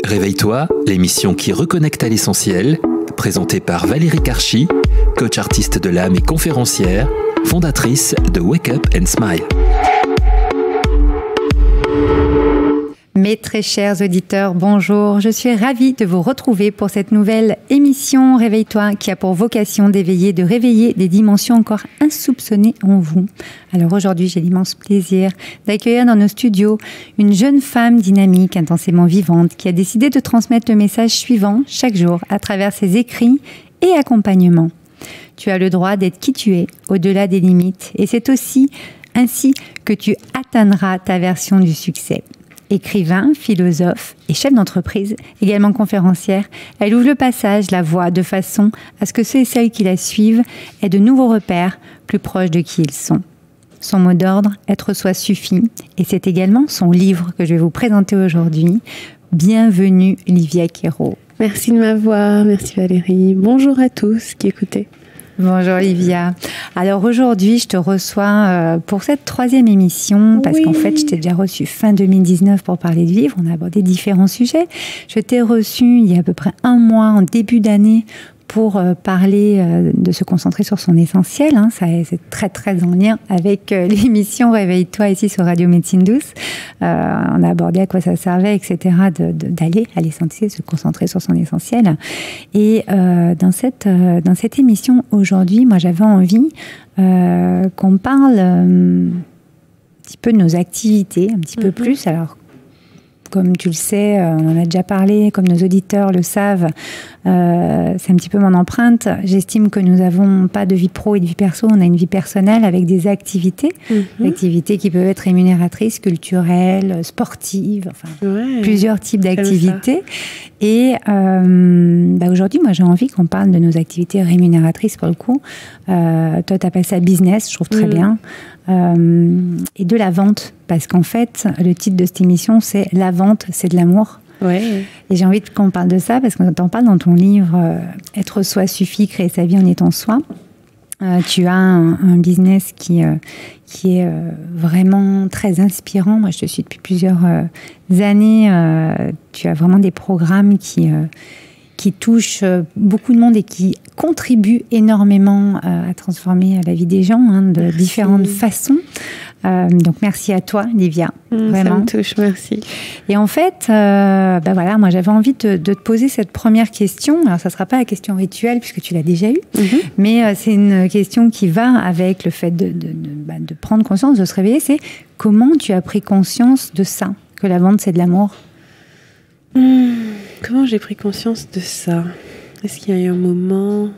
Réveille-toi, l'émission qui reconnecte à l'essentiel, présentée par Valérie Karchi, coach artiste de l'âme et conférencière, fondatrice de Wake Up and Smile. Mes très chers auditeurs, bonjour. Je suis ravie de vous retrouver pour cette nouvelle émission Réveille-toi qui a pour vocation d'éveiller, de réveiller des dimensions encore insoupçonnées en vous. Alors aujourd'hui, j'ai l'immense plaisir d'accueillir dans nos studios une jeune femme dynamique, intensément vivante, qui a décidé de transmettre le message suivant chaque jour à travers ses écrits et accompagnements. Tu as le droit d'être qui tu es, au-delà des limites, et c'est aussi ainsi que tu atteindras ta version du succès. Écrivain, philosophe et chef d'entreprise, également conférencière, elle ouvre le passage, la voie, de façon à ce que ceux et celles qui la suivent aient de nouveaux repères plus proches de qui ils sont. Son mot d'ordre, être soi suffit, et c'est également son livre que je vais vous présenter aujourd'hui. Bienvenue Livia Quero. Merci de m'avoir, merci Valérie. Bonjour à tous qui écoutez. Bonjour Livia. Alors aujourd'hui, je te reçois pour cette troisième émission parce qu'en fait, je t'ai déjà reçu fin 2019 pour parler de vivre. On a abordé différents sujets. Je t'ai reçu il y a à peu près un mois, en début d'année, pour parler de se concentrer sur son essentiel. C'est très très en lien avec l'émission Réveille-toi ici sur Radio Médecine Douce. On a abordé à quoi ça servait, etc. d'aller à l'essentiel, se concentrer sur son essentiel. Et dans cette émission aujourd'hui, moi j'avais envie qu'on parle un petit peu de nos activités, un petit peu plus. Alors, comme tu le sais, on en a déjà parlé, comme nos auditeurs le savent, c'est un petit peu mon empreinte. J'estime que nous n'avons pas de vie pro et de vie perso, on a une vie personnelle avec des activités, activités qui peuvent être rémunératrices, culturelles, sportives, enfin plusieurs types d'activités. Et aujourd'hui, moi j'ai envie qu'on parle de nos activités rémunératrices pour le coup. Toi, tu appelles ça business, je trouve très bien. Et de la vente, parce qu'en fait, le titre de cette émission, c'est « La vente, c'est de l'amour ». Et j'ai envie qu'on parle de ça, parce qu'on t'en parle dans ton livre « Être soi suffit, créer sa vie en étant soi ». Tu as un business qui est vraiment très inspirant. Moi, je te suis depuis plusieurs années. Tu as vraiment des programmes qui touchent beaucoup de monde et qui contribuent énormément à transformer la vie des gens de différentes façons. Donc merci à toi, Livia. Vraiment. Ça me touche, merci. Et en fait, voilà, moi j'avais envie de te poser cette première question. Alors ça ne sera pas la question rituelle puisque tu l'as déjà eue, mais c'est une question qui va avec le fait de prendre conscience, de se réveiller. C'est comment tu as pris conscience de ça, que la vente c'est de l'amour? Comment j'ai pris conscience de ça? Est-ce qu'il y a eu un moment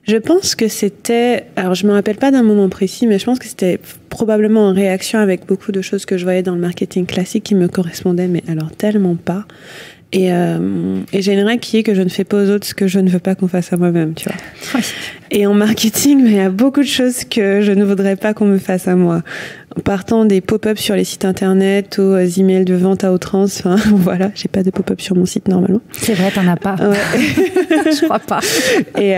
Je pense que c'était... Alors, je ne me rappelle pas d'un moment précis, mais je pense que c'était probablement en réaction avec beaucoup de choses que je voyais dans le marketing classique qui me correspondaient, mais alors tellement pas. Et j'ai une règle qui est que je ne fais pas aux autres ce que je ne veux pas qu'on fasse à moi-même, tu vois. Oui. Et en marketing, il y a beaucoup de choses que je ne voudrais pas qu'on me fasse à moi. En partant des pop-ups sur les sites internet aux emails de vente à outrance, enfin voilà, j'ai pas de pop-up sur mon site normalement. C'est vrai, t'en as pas. Ouais. Je crois pas. Et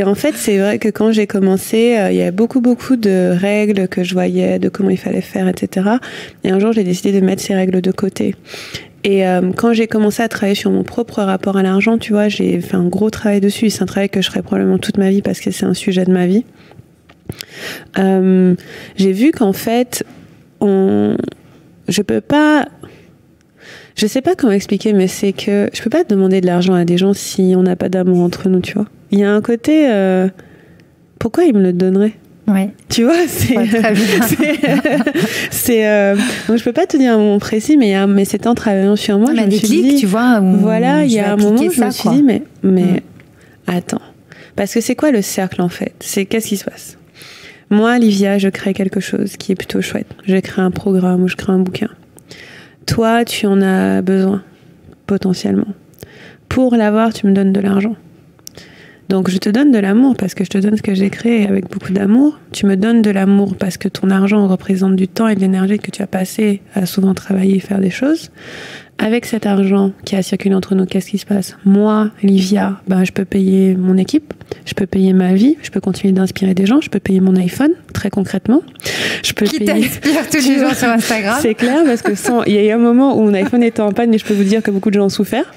en fait, c'est vrai que quand j'ai commencé, il y a beaucoup de règles que je voyais, de comment il fallait faire, etc. Et un jour, j'ai décidé de mettre ces règles de côté. Et quand j'ai commencé à travailler sur mon propre rapport à l'argent, tu vois, j'ai fait un gros travail dessus. C'est un travail que je ferai probablement toute ma vie parce que c'est un sujet de ma vie. J'ai vu qu'en fait, je sais pas comment expliquer, mais c'est que je peux pas demander de l'argent à des gens si on n'a pas d'amour entre nous, tu vois. Il y a un côté, pourquoi ils me le donneraient? Ouais. Tu vois, c'est donc je peux pas te dire un moment précis, mais c'était en travaillant sur moi, je me suis dit, tu vois, voilà, il y a un moment où je me suis dit, mais attends, parce que c'est quoi le cercle en fait? C'est qu'est-ce qui se passe? Moi, Livia, je crée quelque chose qui est plutôt chouette. Je crée un programme ou je crée un bouquin. Toi, tu en as besoin, potentiellement. Pour l'avoir, tu me donnes de l'argent. Donc, je te donne de l'amour parce que je te donne ce que j'ai créé avec beaucoup d'amour. Tu me donnes de l'amour parce que ton argent représente du temps et de l'énergie que tu as passé à souvent travailler et faire des choses. avec cet argent qui a circulé entre nous, qu'est-ce qui se passe? Moi, Livia, je peux payer mon équipe, je peux payer ma vie, je peux continuer d'inspirer des gens, je peux payer mon iPhone, très concrètement. Je peux qui t'inspire tous les jours sur Instagram. C'est clair, parce que il y a eu un moment où mon iPhone était en panne, et je peux vous dire que beaucoup de gens ont souffert.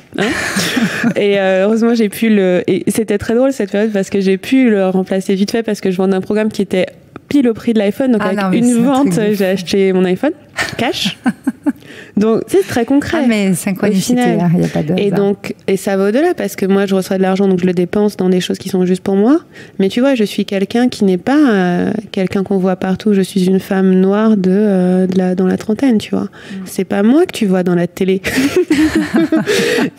Et heureusement, j'ai pu et c'était très drôle cette période, parce que j'ai pu le remplacer vite fait, parce que je vendais un programme qui était pile au prix de l'iPhone. Donc, avec une vente, j'ai acheté mon iPhone cash. Donc, c'est très concret. Ah, mais synchronicité, il n'y a pas de hasard. Et ça va au-delà, parce que moi, je reçois de l'argent, donc je le dépense dans des choses qui sont juste pour moi. Mais tu vois, je suis quelqu'un qui n'est pas quelqu'un qu'on voit partout. Je suis une femme noire dans la trentaine, tu vois. C'est pas moi que tu vois dans la télé.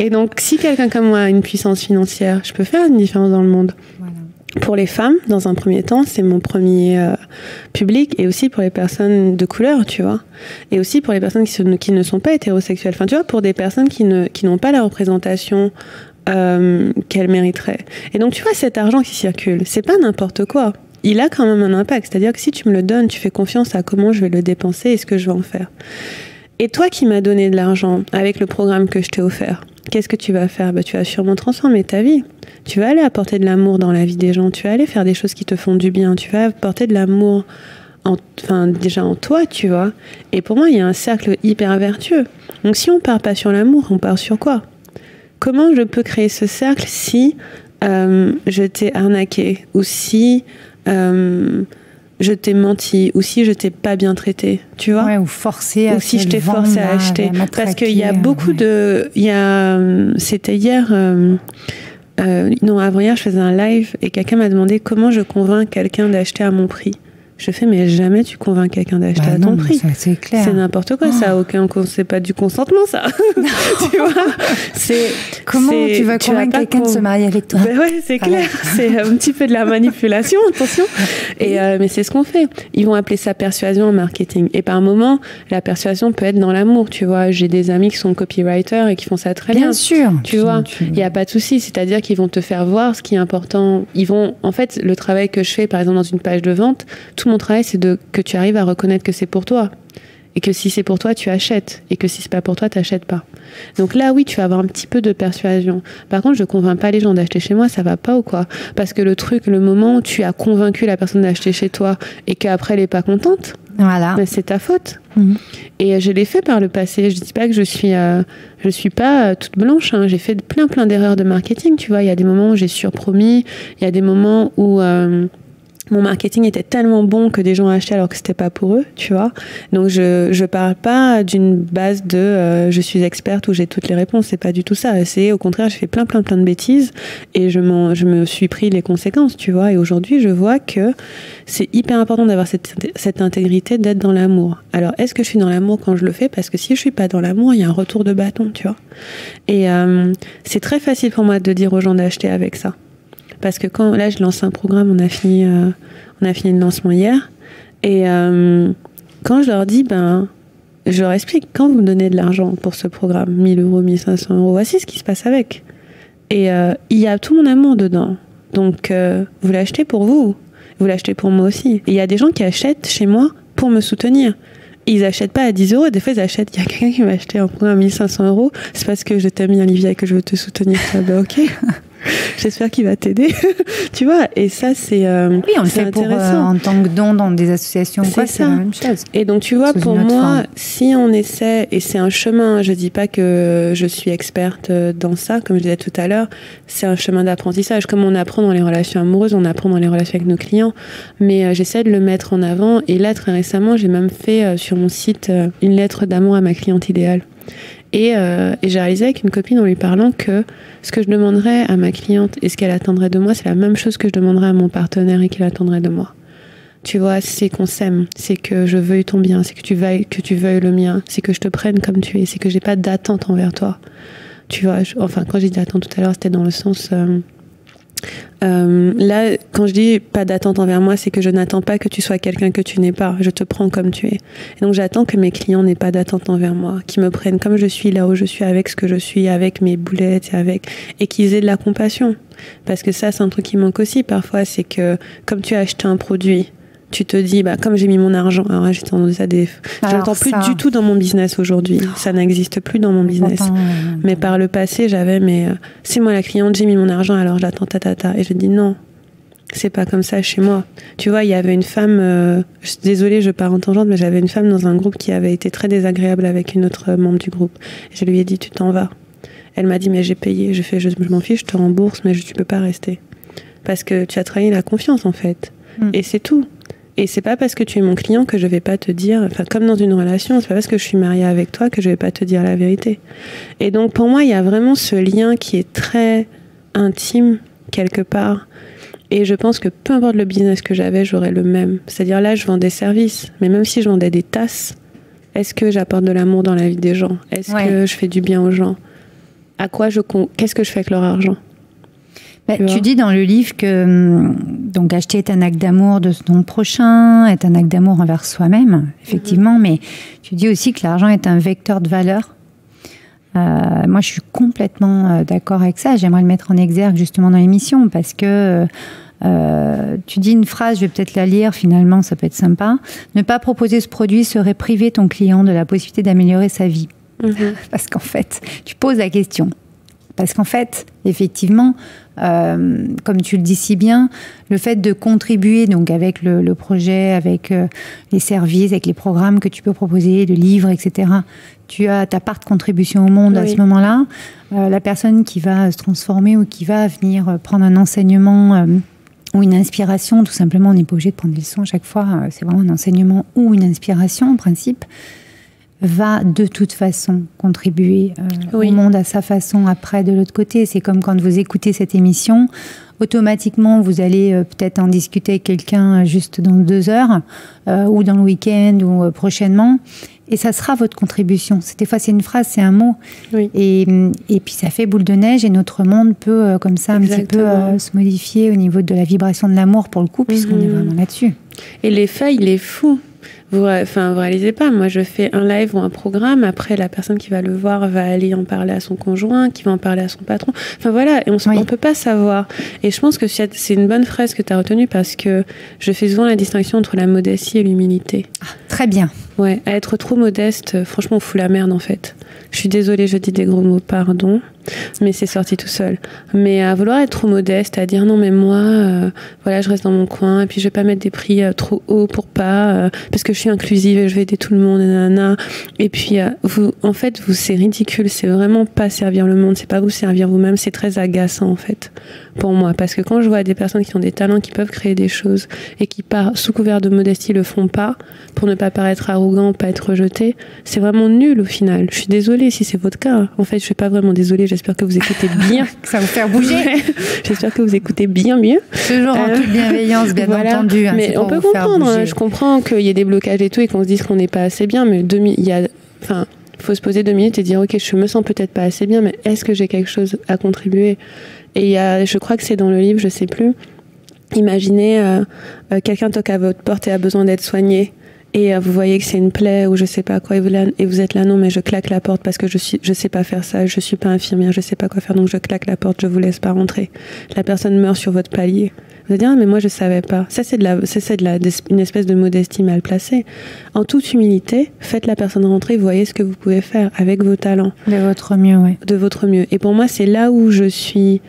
Et donc, si quelqu'un comme moi a une puissance financière, je peux faire une différence dans le monde. Voilà. Pour les femmes, dans un premier temps, c'est mon premier public, et aussi pour les personnes de couleur, tu vois, et aussi pour les personnes qui ne sont pas hétérosexuelles. Enfin, tu vois, pour des personnes qui n'ont pas la représentation qu'elles mériteraient. Et donc, tu vois, cet argent qui circule, c'est pas n'importe quoi. Il a quand même un impact. C'est-à-dire que si tu me le donnes, tu fais confiance à comment je vais le dépenser et ce que je vais en faire. Et toi qui m'as donné de l'argent avec le programme que je t'ai offert, qu'est-ce que tu vas faire? Tu vas sûrement transformer ta vie. Tu vas aller apporter de l'amour dans la vie des gens. Tu vas aller faire des choses qui te font du bien. Tu vas apporter de l'amour déjà en toi, tu vois. Et pour moi, il y a un cercle hyper vertueux. Donc si on part pas sur l'amour, on part sur quoi? Comment je peux créer ce cercle si je t'ai arnaqué, ou si je t'ai menti, ou si je t'ai pas bien traité, tu vois? Ouais, ou forcé à ou si je t'ai forcé à acheter. Parce qu'il y a beaucoup de... c'était hier... avant-hier, je faisais un live et quelqu'un m'a demandé comment je convainc quelqu'un d'acheter à mon prix. Je fais, mais jamais tu convaincs quelqu'un d'acheter à ton prix. Ça, c'est clair. C'est n'importe quoi, ça. C'est pas du consentement, ça. Tu vois? Comment tu vas convaincre quelqu'un de se marier avec toi? Ouais, c'est clair. C'est un petit peu de la manipulation, attention. Mais c'est ce qu'on fait. Ils vont appeler ça persuasion en marketing. Et par moment, la persuasion peut être dans l'amour, tu vois. J'ai des amis qui sont copywriters et qui font ça très bien. Bien sûr. Tu vois, il n'y a pas de souci. C'est-à-dire qu'ils vont te faire voir ce qui est important. En fait, le travail que je fais, par exemple, dans une page de vente, tout mon travail, c'est que tu arrives à reconnaître que c'est pour toi. Et que si c'est pour toi, tu achètes. Et que si c'est pas pour toi, tu n'achètes pas. Donc là, oui, tu vas avoir un petit peu de persuasion. Par contre, je ne convainc pas les gens d'acheter chez moi, ça va pas ou quoi? Parce que le moment où tu as convaincu la personne d'acheter chez toi et qu'après, elle n'est pas contente, voilà. C'est ta faute. Et je l'ai fait par le passé. Je dis pas que je suis pas toute blanche. J'ai fait plein d'erreurs de marketing, tu vois. Il y a des moments où j'ai surpromis. Il y a des moments où... mon marketing était tellement bon que des gens achetaient alors que c'était pas pour eux, tu vois. Donc je parle pas d'une base de je suis experte ou j'ai toutes les réponses, c'est pas du tout ça. C'est au contraire, j'ai fait plein de bêtises et je me suis pris les conséquences, tu vois. Et aujourd'hui, je vois que c'est hyper important d'avoir cette intégrité, d'être dans l'amour. Alors, est-ce que je suis dans l'amour quand je le fais? Parce que si je suis pas dans l'amour, il y a un retour de bâton, tu vois. Et c'est très facile pour moi de dire aux gens d'acheter avec ça. Parce que là, je lance un programme, on a fini le lancement hier. Et quand je leur dis, je leur explique, quand vous me donnez de l'argent pour ce programme, 1 000 euros, 1 500 euros, voici ce qui se passe avec. Et il y a tout mon amour dedans. Donc, vous l'achetez pour vous l'achetez pour moi aussi. Et il y a des gens qui achètent chez moi pour me soutenir. Ils n'achètent pas à 10 euros, des fois ils achètent. Il y a quelqu'un qui m'a acheté un programme à 1 500 euros, c'est parce que je t'aime, Olivia, et que je veux te soutenir. Ok. J'espère qu'il va t'aider. Tu vois, et ça, c'est oui, on le fait en tant que don dans des associations. C'est la même chose. Et donc, tu vois, pour moi, si on essaie, et c'est un chemin, je dis pas que je suis experte dans ça, comme je disais tout à l'heure, c'est un chemin d'apprentissage. Comme on apprend dans les relations amoureuses, on apprend dans les relations avec nos clients. Mais j'essaie de le mettre en avant. Et là, très récemment, j'ai même fait sur mon site une lettre d'amour à ma cliente idéale. Et j'ai réalisé avec une copine en lui parlant que ce que je demanderais à ma cliente et ce qu'elle attendrait de moi, c'est la même chose que je demanderais à mon partenaire et qu'il attendrait de moi. Tu vois, c'est qu'on s'aime, c'est que je veuille ton bien, c'est que tu veuilles le mien, c'est que je te prenne comme tu es, c'est que j'ai pas d'attente envers toi. Tu vois, quand j'ai dit attente tout à l'heure, c'était dans le sens... là, quand je dis pas d'attente envers moi, c'est que je n'attends pas que tu sois quelqu'un que tu n'es pas. Je te prends comme tu es. Et donc, j'attends que mes clients n'aient pas d'attente envers moi, qu'ils me prennent comme je suis, là où je suis, avec ce que je suis, avec mes boulettes, et qu'ils aient de la compassion. Parce que ça, c'est un truc qui manque aussi parfois, c'est que comme tu as acheté un produit, tu te dis, comme j'ai mis mon argent, alors j'ai entendu ça j'entends plus du tout dans mon business aujourd'hui. Ça n'existe plus dans mon business. Mais par le passé, j'avais, c'est moi la cliente, j'ai mis mon argent, alors j'attends Et je dis non. C'est pas comme ça chez moi. Tu vois, il y avait une femme, désolée, je pars en tangente, mais j'avais une femme dans un groupe qui avait été très désagréable avec une autre membre du groupe. Et je lui ai dit, tu t'en vas. Elle m'a dit, mais j'ai payé. Je m'en fiche, je te rembourse, mais tu peux pas rester. Parce que tu as trahi la confiance, en fait. Et c'est tout. Et c'est pas parce que tu es mon client que je vais pas te dire, comme dans une relation, c'est pas parce que je suis mariée avec toi que je vais pas te dire la vérité. Et donc, pour moi, il y a vraiment ce lien qui est très intime, quelque part. Et je pense que peu importe le business que j'avais, j'aurais le même. C'est-à-dire là, je vends des services, mais même si je vendais des tasses, est-ce que j'apporte de l'amour dans la vie des gens? Est-ce que je fais du bien aux gens? Qu'est-ce que je fais avec leur argent? Tu dis dans le livre que donc acheter est un acte d'amour de son prochain, est un acte d'amour envers soi-même, effectivement, mais tu dis aussi que l'argent est un vecteur de valeur. Moi, je suis complètement d'accord avec ça. J'aimerais le mettre en exergue justement dans l'émission parce que tu dis une phrase, je vais peut-être la lire, finalement, ça peut être sympa. Ne pas proposer ce produit serait priver ton client de la possibilité d'améliorer sa vie. Parce qu'en fait, tu poses la question. Parce qu'en fait, effectivement, comme tu le dis si bien, le fait de contribuer donc avec le projet, avec les services, avec les programmes que tu peux proposer, de livres, etc., tu as ta part de contribution au monde à ce moment-là. La personne qui va se transformer ou qui va venir prendre un enseignement ou une inspiration, tout simplement, on n'est pas obligé de prendre des leçons à chaque fois, c'est vraiment un enseignement ou une inspiration en principe, va de toute façon contribuer au monde à sa façon après de l'autre côté. C'est comme quand vous écoutez cette émission, automatiquement vous allez peut-être en discuter avec quelqu'un juste dans 2 heures ou dans le week-end ou prochainement et ça sera votre contribution. Des fois c'est une phrase, c'est un mot et puis ça fait boule de neige et notre monde peut comme ça un petit peu se modifier au niveau de la vibration de l'amour pour le coup puisqu'on est vraiment là-dessus. Et l'effet il est fou. Vous réalisez pas, moi je fais un live ou un programme, après la personne qui va le voir va aller en parler à son conjoint, qui va en parler à son patron. Enfin voilà, et on peut pas savoir. Et je pense que c'est une bonne phrase que tu as retenue parce que je fais souvent la distinction entre la modestie et l'humilité. Ah, très bien. Ouais, à être trop modeste, franchement on fout la merde en fait. Je suis désolée, je dis des gros mots, pardon, mais c'est sorti tout seul. Mais à vouloir être trop modeste, à dire non mais moi, voilà, je reste dans mon coin, et puis je vais pas mettre des prix trop hauts pour pas, parce que je suis inclusive et je vais aider tout le monde, nanana. Et puis c'est ridicule, c'est vraiment pas servir le monde, c'est pas vous servir vous-même, c'est très agaçant en fait, pour moi, parce que quand je vois des personnes qui ont des talents, qui peuvent créer des choses, et qui sous couvert de modestie le font pas, pour ne pas paraître arrogant, pas être rejeté, c'est vraiment nul au final. Je suis désolée si c'est votre cas. En fait, je suis pas vraiment désolée, j'espère que vous écoutez bien. Ça va vous faire bouger. J'espère que vous écoutez bien mieux. Toujours en toute bienveillance, bien entendu. Mais on peut comprendre, je comprends qu'il y ait des blocages et tout, et qu'on se dise qu'on n'est pas assez bien, mais faut se poser 2 minutes et dire ok, je me sens peut-être pas assez bien, mais est-ce que j'ai quelque chose à contribuer? Et je crois que c'est dans le livre, je sais plus, imaginez quelqu'un toque à votre porte et a besoin d'être soigné, et vous voyez que c'est une plaie ou je sais pas quoi, et vous êtes là, non mais je claque la porte parce que je sais pas faire ça, je suis pas infirmière, je sais pas quoi faire, donc je claque la porte, je vous laisse pas rentrer. La personne meurt sur votre palier. Vous allez dire, ah, mais moi je savais pas. Ça c'est une espèce de modestie mal placée. En toute humilité, faites la personne rentrer, voyez ce que vous pouvez faire avec vos talents. De votre mieux, oui. De votre mieux. Et pour moi, c'est là où je suis.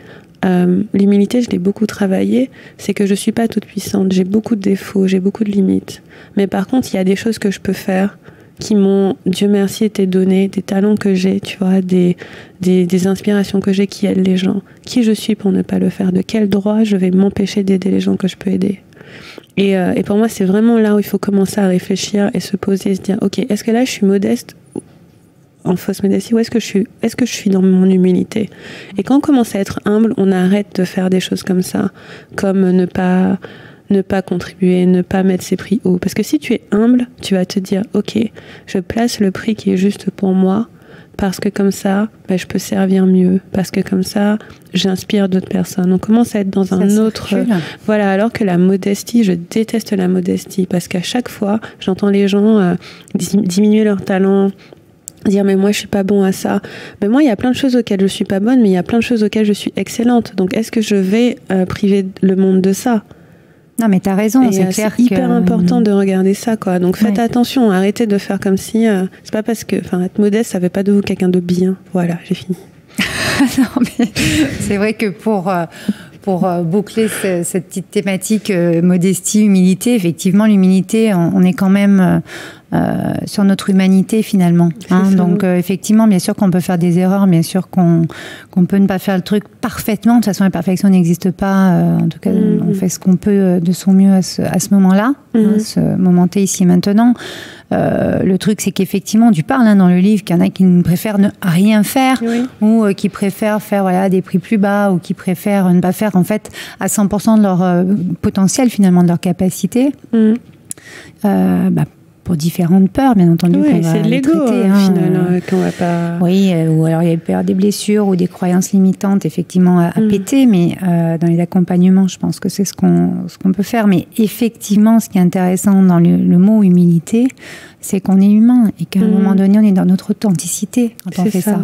L'humilité, je l'ai beaucoup travaillé, c'est que je suis pas toute puissante, j'ai beaucoup de défauts, j'ai beaucoup de limites. Mais par contre, il y a des choses que je peux faire qui m'ont, Dieu merci, été données, des talents que j'ai, tu vois, des inspirations que j'ai qui aident les gens. Qui je suis pour ne pas le faire? De quel droit je vais m'empêcher d'aider les gens que je peux aider? Et pour moi, c'est vraiment là où il faut commencer à réfléchir et se poser et se dire, ok, est-ce que là, je suis modeste en fausse modestie, ou est-ce que je suis dans mon humilité? Et quand on commence à être humble, on arrête de faire des choses comme ça, comme ne pas contribuer, ne pas mettre ses prix hauts. Parce que si tu es humble, tu vas te dire, ok, je place le prix qui est juste pour moi, parce que comme ça, je peux servir mieux, parce que comme ça, j'inspire d'autres personnes. On commence à être dans un autre... Voilà, alors que la modestie, je déteste la modestie, parce qu'à chaque fois, j'entends les gens diminuer leur talent, dire mais moi je suis pas bon à ça. Mais moi il y a plein de choses auxquelles je suis pas bonne, mais il y a plein de choses auxquelles je suis excellente. Donc est-ce que je vais priver le monde de ça? Non, mais t'as raison, c'est clair. C'est hyper important de regarder ça, quoi. Donc faites attention, arrêtez de faire comme si... c'est pas parce que... Enfin, être modeste, ça fait pas de vous quelqu'un de bien. Voilà, j'ai fini. Non, mais c'est vrai que pour boucler cette petite thématique modestie, humilité, effectivement, l'humilité, on est quand même sur notre humanité finalement. Hein. Donc effectivement, bien sûr qu'on peut faire des erreurs, bien sûr qu'on peut ne pas faire le truc parfaitement. De toute façon, la perfection n'existe pas. En tout cas, on fait ce qu'on peut de son mieux à ce moment-là, à ce moment T ici et maintenant. Le truc, c'est qu'effectivement, tu parles dans le livre qu'il y en a qui préfèrent ne rien faire ou qui préfèrent faire des prix plus bas ou qui préfèrent ne pas faire en fait à 100% de leur potentiel finalement, de leur capacité. Pour différentes peurs, bien entendu. C'est de l'ego, au final, qu'on va pas... Oui, ou alors il y a peur des blessures ou des croyances limitantes, effectivement, à péter, mais dans les accompagnements, je pense que c'est ce qu'on peut faire. Mais effectivement, ce qui est intéressant dans le mot humilité, c'est qu'on est humain et qu'à un moment donné, on est dans notre authenticité quand on fait ça.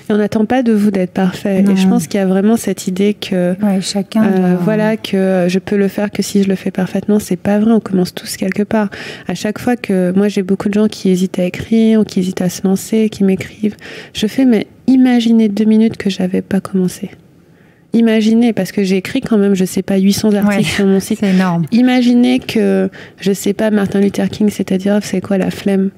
Et on n'attend pas de vous d'être parfait. Non. Et je pense qu'il y a vraiment cette idée que chacun que je peux le faire que si je le fais parfaitement. C'est pas vrai. On commence tous quelque part. À chaque fois que moi j'ai beaucoup de gens qui hésitent à écrire ou qui hésitent à se lancer, qui m'écrivent, je fais mais imaginez 2 minutes que j'avais pas commencé. Imaginez, parce que j'ai écrit quand même, je sais pas, 800 articles sur mon site. C'est énorme. Imaginez que, je sais pas, Martin Luther King, c'est-à-dire, c'est quoi la flemme?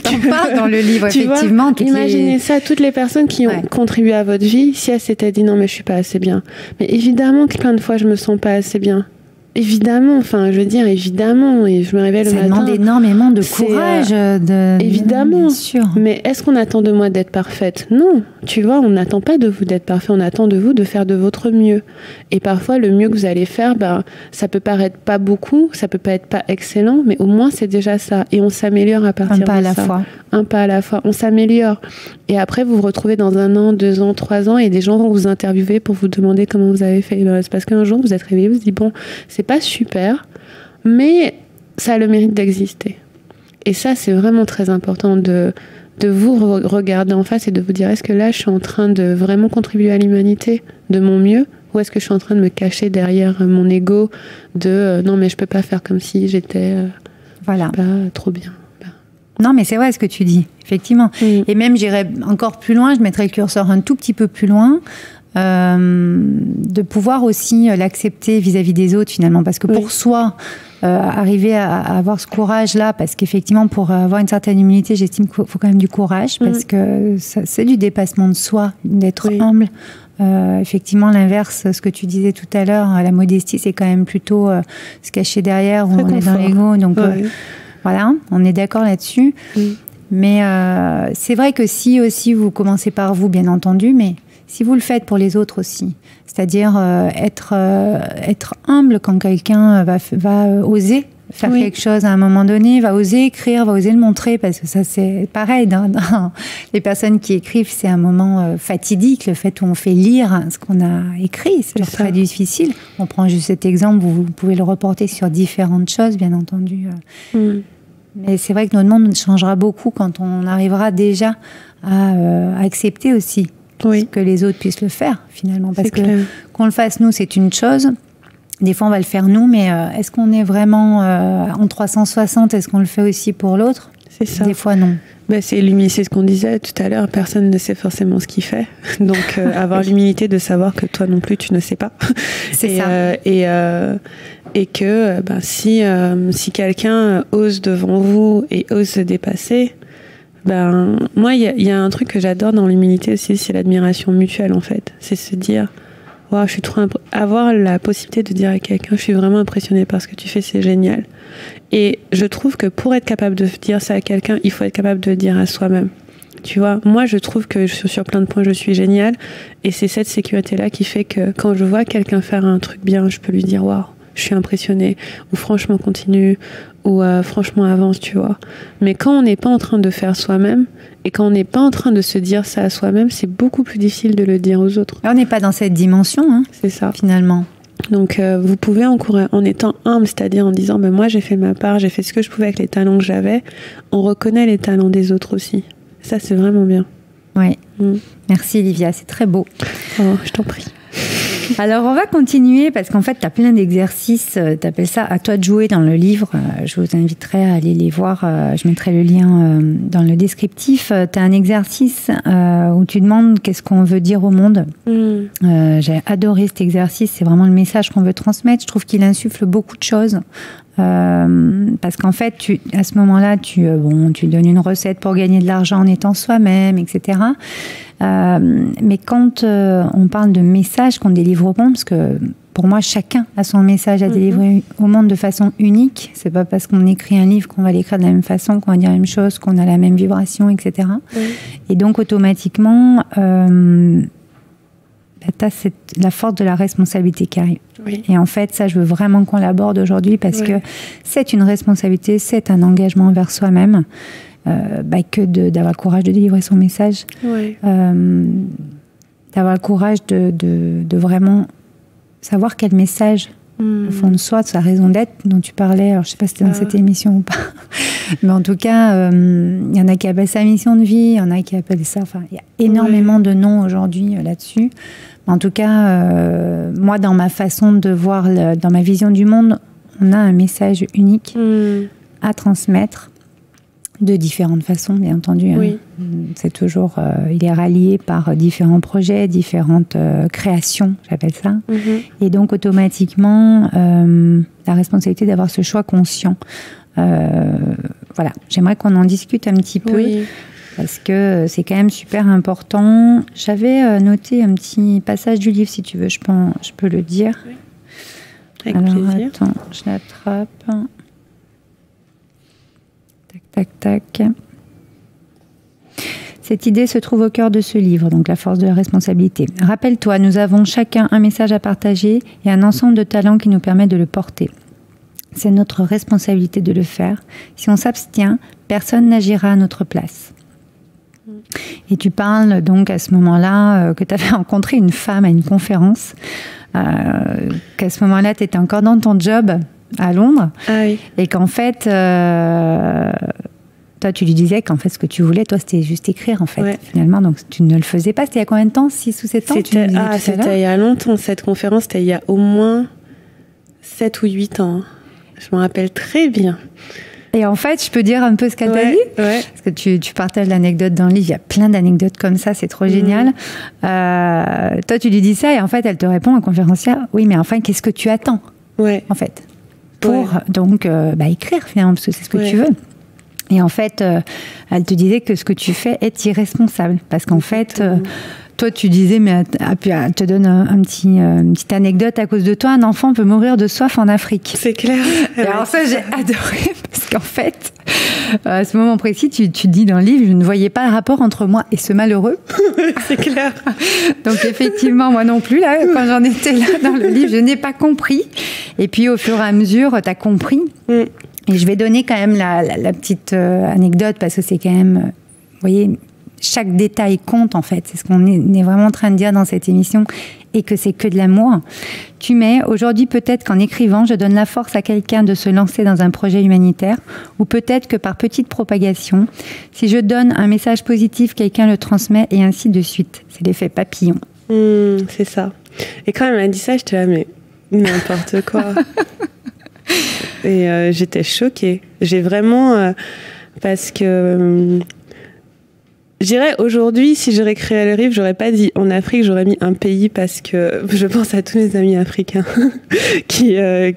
T'en parles dans le livre, effectivement. Imaginez ça, toutes les personnes qui ont contribué à votre vie, si elles s'étaient dit non mais je suis pas assez bien. Mais évidemment que plein de fois je me sens pas assez bien. Évidemment, enfin, je veux dire, évidemment, et je me réveille le matin. Ça demande énormément de courage. Évidemment. Bien sûr. Mais est-ce qu'on attend de moi d'être parfaite? Non. Tu vois, on n'attend pas de vous d'être parfait, on attend de vous de faire de votre mieux. Et parfois, le mieux que vous allez faire, ça peut paraître pas beaucoup, ça peut pas être pas excellent, mais au moins, c'est déjà ça. Et on s'améliore à partir de ça. Un pas à la fois. Un pas à la fois. On s'améliore. Et après, vous vous retrouvez dans 1 an, 2 ans, 3 ans, et des gens vont vous interviewer pour vous demander comment vous avez fait. C'est parce qu'un jour, vous êtes réveillé, vous vous dites, bon, c'est pas super, mais ça a le mérite d'exister. Et ça, c'est vraiment très important de vous regarder en face et de vous dire, est-ce que là, je suis en train de vraiment contribuer à l'humanité de mon mieux, ou est-ce que je suis en train de me cacher derrière mon ego de non, mais je peux pas faire comme si j'étais pas trop bien. Non, mais c'est vrai ce que tu dis, effectivement. Et même, j'irais encore plus loin, je mettrais le curseur un tout petit peu plus loin, de pouvoir aussi l'accepter vis-à-vis des autres, finalement. Parce que pour soi, arriver à avoir ce courage-là, parce qu'effectivement, pour avoir une certaine humilité, j'estime qu'il faut quand même du courage, parce que c'est du dépassement de soi, d'être humble. Effectivement, l'inverse, ce que tu disais tout à l'heure, la modestie, c'est quand même plutôt se cacher derrière, où on est dans l'ego. Donc, voilà, on est d'accord là-dessus. Mais c'est vrai que si aussi vous commencez par vous, bien entendu, mais si vous le faites pour les autres aussi, c'est-à-dire être humble quand quelqu'un va oser faire quelque chose à un moment donné, va oser écrire, va oser le montrer, parce que ça c'est pareil, dans les personnes qui écrivent, c'est un moment fatidique, le fait où on fait lire ce qu'on a écrit, c'est très difficile. On prend juste cet exemple, vous pouvez le reporter sur différentes choses, bien entendu. Mais c'est vrai que notre monde changera beaucoup quand on arrivera déjà à accepter aussi que les autres puissent le faire, finalement. Parce que qu'on le fasse nous, c'est une chose. Des fois, on va le faire nous, mais est-ce qu'on est vraiment en 360? Est-ce qu'on le fait aussi pour l'autre? C'est ça. Des fois, non. C'est l'humilité, ce qu'on disait tout à l'heure. Personne ne sait forcément ce qu'il fait. Donc, avoir l'humilité de savoir que toi non plus, tu ne sais pas. C'est ça. Et que si quelqu'un ose devant vous et ose se dépasser, moi, il y a un truc que j'adore dans l'humilité aussi, c'est l'admiration mutuelle, en fait. C'est se dire... Wow, je suis avoir la possibilité de dire à quelqu'un, je suis vraiment impressionnée par ce que tu fais, c'est génial. Et je trouve que pour être capable de dire ça à quelqu'un, il faut être capable de le dire à soi-même. Tu vois, moi je trouve que sur plein de points je suis géniale, et c'est cette sécurité-là qui fait que quand je vois quelqu'un faire un truc bien, je peux lui dire waouh, je suis impressionnée, ou franchement continue, ou franchement avance, tu vois. Mais quand on n'est pas en train de faire soi-même, et quand on n'est pas en train de se dire ça à soi-même, c'est beaucoup plus difficile de le dire aux autres. On n'est pas dans cette dimension, hein, c'est ça. Finalement. Donc vous pouvez en étant humble, c'est-à-dire en disant moi j'ai fait ma part, j'ai fait ce que je pouvais avec les talents que j'avais, on reconnaît les talents des autres aussi. Ça c'est vraiment bien. Oui. Merci Livia, c'est très beau. Oh, je t'en prie. Alors, on va continuer parce qu'en fait, tu as plein d'exercices. Tu appelles ça à toi de jouer dans le livre. Je vous inviterai à aller les voir. Je mettrai le lien dans le descriptif. Tu as un exercice où tu demandes qu'est-ce qu'on veut dire au monde. J'ai adoré cet exercice. C'est vraiment le message qu'on veut transmettre. Je trouve qu'il insuffle beaucoup de choses. Parce qu'en fait, à ce moment-là, tu donnes une recette pour gagner de l'argent en étant soi-même, etc. Mais quand on parle de message qu'on délivre au monde, parce que pour moi, chacun a son message à délivrer au monde de façon unique. C'est pas parce qu'on écrit un livre qu'on va l'écrire de la même façon, qu'on va dire la même chose, qu'on a la même vibration, etc. Et donc, automatiquement, tu as la force de la responsabilité qui arrive. Oui. Et en fait, ça, je veux vraiment qu'on l'aborde aujourd'hui parce que c'est une responsabilité, c'est un engagement envers soi-même, que d'avoir le courage de délivrer son message, d'avoir le courage de vraiment savoir quel message, au fond de soi, de sa raison d'être dont tu parlais. Alors, je ne sais pas si c'était dans cette émission ou pas, mais en tout cas, il y en a qui appellent ça mission de vie, il y en a qui appellent ça... Enfin, il y a énormément de noms aujourd'hui là-dessus. En tout cas, moi, dans ma façon de voir, dans ma vision du monde, on a un message unique à transmettre de différentes façons, bien entendu. Oui. C'est toujours, il est rallié par différents projets, différentes créations, j'appelle ça. Et donc, automatiquement, la responsabilité d'avoir ce choix conscient. Voilà, j'aimerais qu'on en discute un petit peu. Oui. Parce que c'est quand même super important. J'avais noté un petit passage du livre, si tu veux, je peux le dire. Oui. Avec plaisir. Attends, je l'attrape. Tac, tac, tac. Cette idée se trouve au cœur de ce livre, donc la force de la responsabilité. Rappelle-toi, nous avons chacun un message à partager et un ensemble de talents qui nous permet de le porter. C'est notre responsabilité de le faire. Si on s'abstient, personne n'agira à notre place. Et tu parles donc à ce moment-là que tu avais rencontré une femme à une conférence, qu'à ce moment-là tu étais encore dans ton job à Londres, et qu'en fait toi tu lui disais qu'en fait ce que tu voulais toi c'était juste écrire en fait finalement, donc tu ne le faisais pas. C'était il y a combien de temps? 6 ou 7 ans? C'était il y a longtemps. Cette conférence c'était il y a au moins 7 ou 8 ans. Je me rappelle très bien. Et en fait, je peux dire un peu ce qu'elle t'a dit, parce que tu partages l'anecdote dans le livre. Il y a plein d'anecdotes comme ça, c'est trop génial. Toi, tu lui dis ça et en fait, elle te répond, un conférencière, oui, mais enfin, qu'est-ce que tu attends, en fait, pour donc écrire finalement, parce que c'est ce que tu veux. Et en fait, elle te disait que ce que tu fais est irresponsable, parce qu'en fait... Toi, tu disais, mais elle te donne une petite anecdote. À cause de toi, un enfant peut mourir de soif en Afrique. C'est clair. Et alors ça, j'ai adoré, parce qu'en fait, à ce moment précis, tu dis dans le livre, je ne voyais pas le rapport entre moi et ce malheureux. C'est clair. Donc effectivement, moi non plus, là, quand j'en étais là dans le livre, je n'ai pas compris. Et puis au fur et à mesure, tu as compris. Et je vais donner quand même la petite anecdote, parce que c'est quand même, vous voyez... Chaque détail compte, en fait. C'est ce qu'on est vraiment en train de dire dans cette émission, et que c'est que de l'amour. Tu mets, aujourd'hui, peut-être qu'en écrivant, je donne la force à quelqu'un de se lancer dans un projet humanitaire, ou peut-être que par petite propagation, si je donne un message positif, quelqu'un le transmet, et ainsi de suite. C'est l'effet papillon. C'est ça. Et quand elle m'a dit ça, j'étais là, mais n'importe quoi. Et j'étais choquée. J'ai vraiment... parce que... Je dirais, aujourd'hui, si j'aurais créé le livre, j'aurais pas dit en Afrique, j'aurais mis un pays, parce que je pense à tous mes amis africains qui en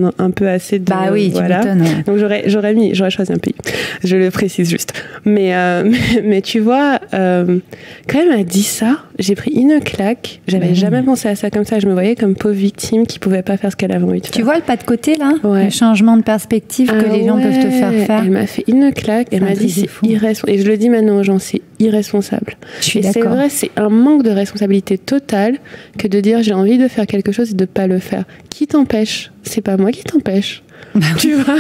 ont un peu assez de... Bah oui, voilà. Tu m'étonnes. Donc j'aurais choisi un pays. Je le précise juste. Mais tu vois, quand elle m'a dit ça, j'ai pris une claque. J'avais jamais pensé à ça comme ça. Je me voyais comme pauvre victime qui pouvait pas faire ce qu'elle avait envie de faire. Tu vois le pas de côté, là? Le changement de perspective que les gens peuvent te faire. Elle m'a fait une claque. Elle m'a dit, c'est irresponsable. Et je le dis maintenant aux gens, c'est irresponsable. Je suis d'accord. C'est vrai, c'est un manque de responsabilité totale que de dire j'ai envie de faire quelque chose et de pas le faire. Qui t'empêche? C'est pas moi qui t'empêche. Tu vois,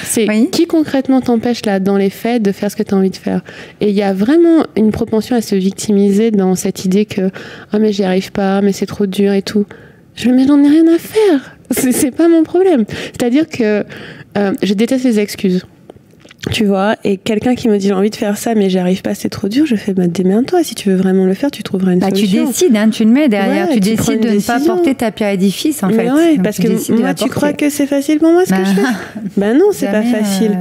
c'est qui concrètement t'empêche là dans les faits de faire ce que tu as envie de faire. Et il y a vraiment une propension à se victimiser dans cette idée que mais j'y arrive pas, mais c'est trop dur et tout. Mais j'en ai rien à faire. C'est pas mon problème. C'est-à-dire que je déteste les excuses. Tu vois, et quelqu'un qui me dit j'ai envie de faire ça mais j'y arrive pas, c'est trop dur, je fais démerde-toi, si tu veux vraiment le faire, tu trouveras une solution. Tu décides, hein, tu le mets derrière, tu décides de ne pas porter ta pierre à édifice en fait. Ouais, parce que moi tu crois que c'est facile pour moi ce que je fais. Non, c'est pas facile.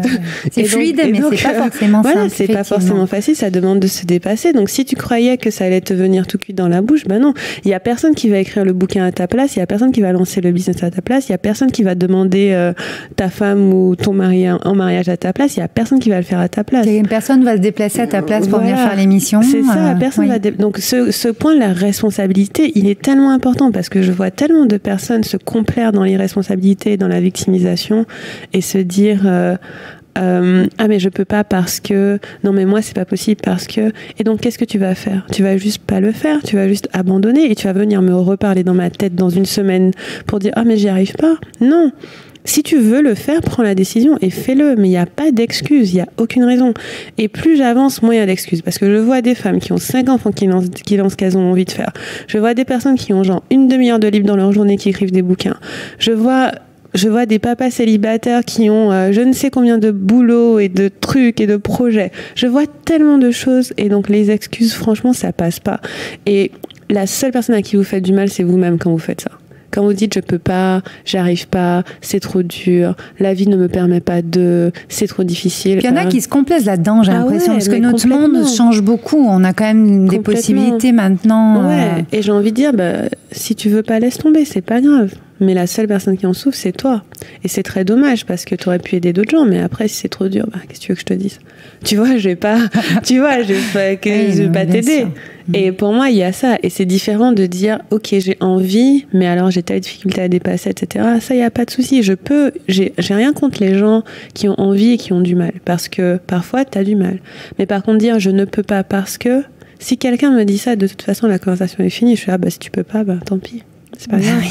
C'est fluide mais c'est pas forcément simple. Voilà, c'est pas forcément facile, ça demande de se dépasser. Donc si tu croyais que ça allait te venir tout cuit dans la bouche, non. Il y a personne qui va écrire le bouquin à ta place, il y a personne qui va lancer le business à ta place, il y a personne qui va demander ta femme ou ton mari en mariage à ta place, il y a personne qui va le faire à ta place. Une personne va se déplacer à ta place pour venir faire l'émission. C'est ça, personne va donc ce point de la responsabilité, il est tellement important parce que je vois tellement de personnes se complaire dans l'irresponsabilité, dans la victimisation et se dire mais je peux pas parce que non mais moi c'est pas possible parce que et donc qu'est-ce que tu vas faire? Tu vas juste pas le faire, tu vas juste abandonner et tu vas venir me reparler dans ma tête dans une semaine pour dire mais j'y arrive pas. Non. Si tu veux le faire, prends la décision et fais-le. Mais il n'y a pas d'excuse, il n'y a aucune raison. Et plus j'avance, moins il y a d'excuses. Parce que je vois des femmes qui ont 5 enfants qui lancent ce qu'elles ont envie de faire. Je vois des personnes qui ont genre une demi-heure de libre dans leur journée qui écrivent des bouquins. Je vois des papas célibataires qui ont je ne sais combien de boulots et de trucs et de projets. Je vois tellement de choses. Et donc les excuses, franchement, ça passe pas. Et la seule personne à qui vous faites du mal, c'est vous-même quand vous faites ça. Quand vous dites je peux pas, j'arrive pas, c'est trop dur, la vie ne me permet pas c'est trop difficile. Il y en a qui se complaisent là-dedans, j'ai l'impression, parce que notre monde change beaucoup. On a quand même des possibilités maintenant. Ouais, et j'ai envie de dire, si tu veux pas, laisse tomber, c'est pas grave. Mais la seule personne qui en souffre, c'est toi. Et c'est très dommage parce que tu aurais pu aider d'autres gens. Mais après, si c'est trop dur, qu'est-ce que tu veux que je te dise? Tu vois, je vais pas t'aider. Et pour moi, il y a ça. Et c'est différent de dire, ok, j'ai envie, mais alors j'ai telle difficulté à dépasser, etc. Ça, il n'y a pas de souci. J'ai rien contre les gens qui ont envie et qui ont du mal. Parce que parfois, tu as du mal. Mais par contre, dire je ne peux pas parce que, si quelqu'un me dit ça, de toute façon, la conversation est finie. Je suis si tu peux pas, tant pis. C'est pas grave.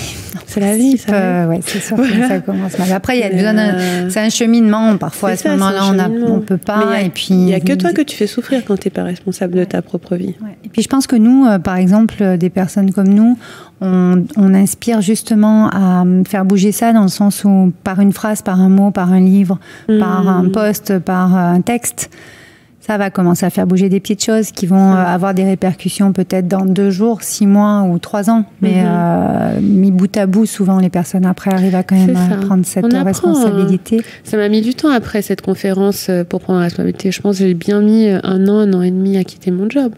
C'est la vie, ça. Ouais, c'est sûr que ça commence mal. Après, il y a besoin c'est un cheminement. Parfois, à ce moment-là, on peut pas. Et puis, il n'y a que toi que tu fais souffrir quand tu n'es pas responsable de ta propre vie. Ouais. Et puis, je pense que nous, par exemple, des personnes comme nous, on inspire justement à faire bouger ça dans le sens où, par une phrase, par un mot, par un livre, par un post, par un texte, ça va commencer à faire bouger des petites choses qui vont avoir des répercussions peut-être dans 2 jours, 6 mois ou 3 ans. Mais mis bout à bout, souvent les personnes après arrivent à quand même à prendre cette responsabilité. Ça m'a mis du temps après cette conférence pour prendre la responsabilité. Je pense que j'ai bien mis 1 an et demi à quitter mon job.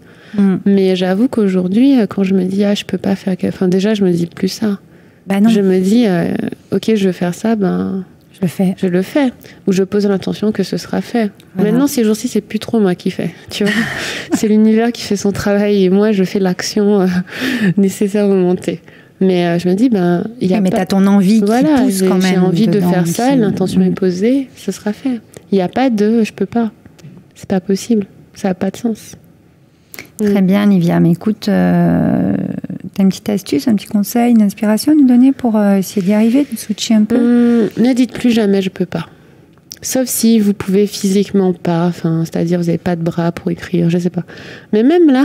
Mais j'avoue qu'aujourd'hui, quand je me dis je peux pas faire... Enfin déjà, je me dis plus ça. Non. Je me dis ok, je veux faire ça, je le fais. Ou je pose l'intention que ce sera fait. Voilà. Maintenant, ces jours-ci, c'est plus trop moi qui fais. Tu vois, c'est l'univers qui fait son travail et moi, je fais l'action nécessaire de monter. Mais je me dis, il y a mais t'as ton envie qui pousse quand même. J'ai envie de faire ça, l'intention est posée, ce sera fait. Il n'y a pas de je peux pas. C'est pas possible. Ça n'a pas de sens. Très bien, Livia. Mais écoute, t'as une petite astuce, un petit conseil, une inspiration à nous donner pour essayer d'y arriver, de switcher un peu? Ne dites plus jamais je peux pas. Sauf si vous pouvez physiquement pas, c'est-à-dire vous n'avez pas de bras pour écrire, je sais pas. Mais même là,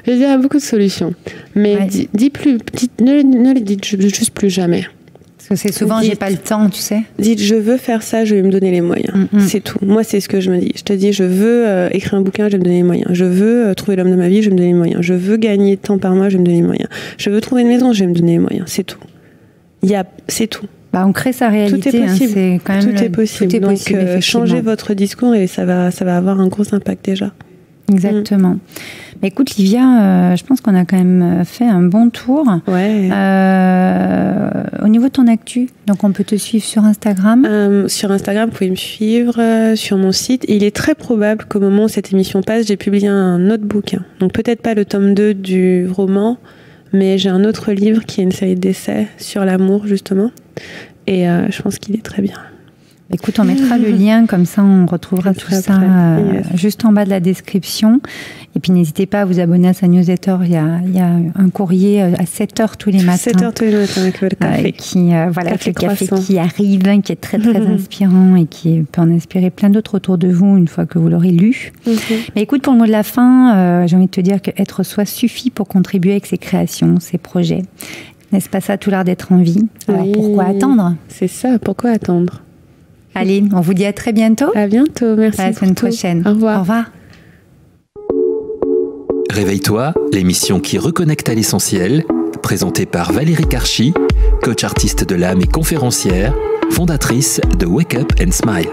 il y a beaucoup de solutions. Mais ne le dites juste plus jamais. Parce que c'est souvent j'ai pas le temps, tu sais. Dites je veux faire ça, je vais me donner les moyens. C'est tout. Moi c'est ce que je me dis. Je te dis je veux écrire un bouquin, je vais me donner les moyens. Je veux trouver l'homme de ma vie, je vais me donner les moyens. Je veux gagner tant par mois, je vais me donner les moyens. Je veux trouver une maison, je vais me donner les moyens. C'est tout. C'est tout. On crée sa réalité. Tout est possible. C'est quand même tout est possible. Donc changez votre discours et ça va avoir un gros impact déjà. Exactement. Écoute, Livia, je pense qu'on a quand même fait un bon tour. Ouais. Au niveau de ton actu, donc on peut te suivre sur Instagram. Sur Instagram, vous pouvez me suivre sur mon site. Et il est très probable qu'au moment où cette émission passe, j'ai publié un autre bouquin. Donc peut-être pas le tome 2 du roman, mais j'ai un autre livre qui est une série d'essais sur l'amour, justement. Et je pense qu'il est très bien. Écoute, on mettra le lien, comme ça on retrouvera tout ça juste en bas de la description. Et puis n'hésitez pas à vous abonner à sa newsletter. Il y a un courrier à 7h tous les matins. 7h tous les matins avec le café. Avec le café qui arrive, qui est très très inspirant et qui peut en inspirer plein d'autres autour de vous une fois que vous l'aurez lu. Mais écoute, pour le mot de la fin, j'ai envie de te dire que être soi suffit pour contribuer avec ses créations, ses projets. N'est-ce pas ça, tout l'art d'être en vie? Alors pourquoi attendre? C'est ça, pourquoi attendre? Allez, on vous dit à très bientôt. À bientôt, merci. À la semaine prochaine. Au revoir. Au revoir. Réveille-toi, l'émission qui reconnecte à l'essentiel, présentée par Valérie Karchi, coach artiste de l'âme et conférencière, fondatrice de Wake Up and Smile.